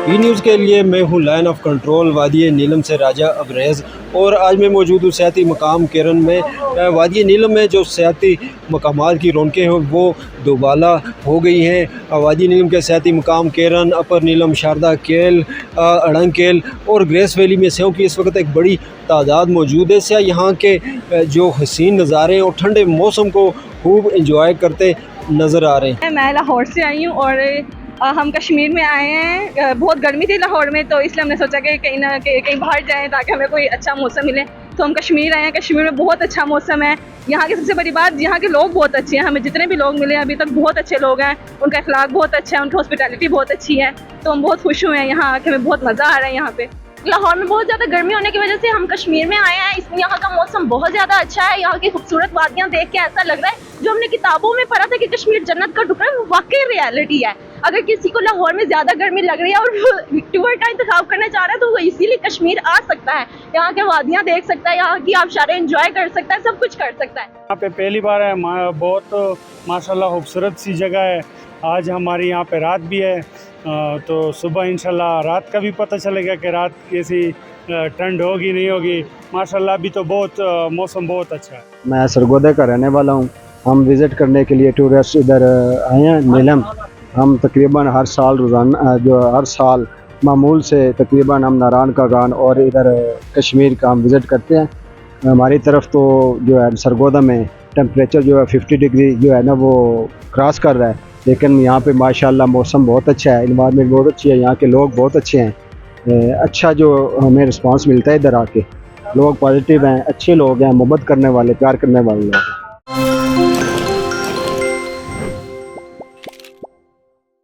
B news के लिए मैं हूँ लाइन ऑफ कंट्रोल वादी नीलम से राजा अबरेज़। और आज मैं मौजूद हूँ सियाती मकाम केरन में। वादी नीलम में जो सियाती मकामात की रौनकें हैं वो दोबाला हो गई हैं। वादी नीलम के सियाती मकाम केरन, अपर नीलम, शारदा केल, अड़ंग केल और ग्रेस वैली में सेओं की इस वक्त एक बड़ी तादाद मौजूद है। सिया यहाँ के जो हसीन नज़ारे और ठंडे मौसम को खूब इंजॉय करते नज़र आ रहे हैं। मैं लाहौर से आई हूँ और हम कश्मीर में आए हैं। बहुत गर्मी थी लाहौर में, तो इसलिए हमने सोचा कि कहीं बाहर जाएं ताकि हमें कोई अच्छा मौसम मिले। तो हम कश्मीर आए हैं। कश्मीर में बहुत अच्छा मौसम है। यहाँ की सबसे बड़ी बात, यहाँ के लोग बहुत अच्छे हैं। हमें जितने भी लोग मिले अभी तक बहुत अच्छे लोग हैं। उनका अखलाक बहुत अच्छा है, उनकी हॉस्पिटैलिटी बहुत अच्छी है। तो हम बहुत खुश हुए हैं यहाँ आके। हमें बहुत मज़ा आ रहा है यहाँ पे। लाहौर में बहुत ज़्यादा गर्मी होने की वजह से हम कश्मीर में आए हैं। इसमें यहाँ का मौसम बहुत ज़्यादा अच्छा है। यहाँ की खूबसूरत वादियाँ देख के ऐसा लग रहा है जो हमने किताबों में पढ़ा था कि कश्मीर जन्नत का टुकड़ा है, वो वाकई रियलिटी है। अगर किसी को लाहौर में ज़्यादा गर्मी लग रही है और वो टूर का इंतखाब करना चाह रहा है तो वो इसीलिए कश्मीर आ सकता है। यहाँ के वादियाँ देख सकता है, यहाँ की आबशारें एंजॉय कर सकता है, सब कुछ कर सकता है। यहाँ पे पहली बार है, बहुत माशाल्लाह खूबसूरत सी जगह है। आज हमारी यहाँ पे रात भी है, तो सुबह इंशाल्लाह रात का भी पता चलेगा कि रात कैसी ठंड होगी नहीं होगी। माशाल्लाह अभी तो बहुत मौसम बहुत अच्छा है। मैं सरगोदा का रहने वाला हूँ। हम विज़िट करने के लिए टूरिस्ट इधर आए हैं नीलम। हम तकरीबन हर साल रोज़ाना हर साल मामूल से तकरीबन हम नारायण का गान और इधर कश्मीर का हम विज़िट करते हैं। हमारी तरफ तो जो है सरगोदा में टेम्परेचर जो है 50 डिग्री जो है ना वो क्रॉस कर रहा है। लेकिन यहाँ पे माशाल्लाह मौसम बहुत अच्छा है, इन्वायरमेंट बहुत अच्छी है, यहाँ के लोग बहुत अच्छे हैं। अच्छा जो हमें रिस्पांस मिलता है इधर आके, लोग पॉजिटिव हैं, अच्छे लोग हैं, मोहब्बत करने वाले, प्यार करने वाले लोग हैं।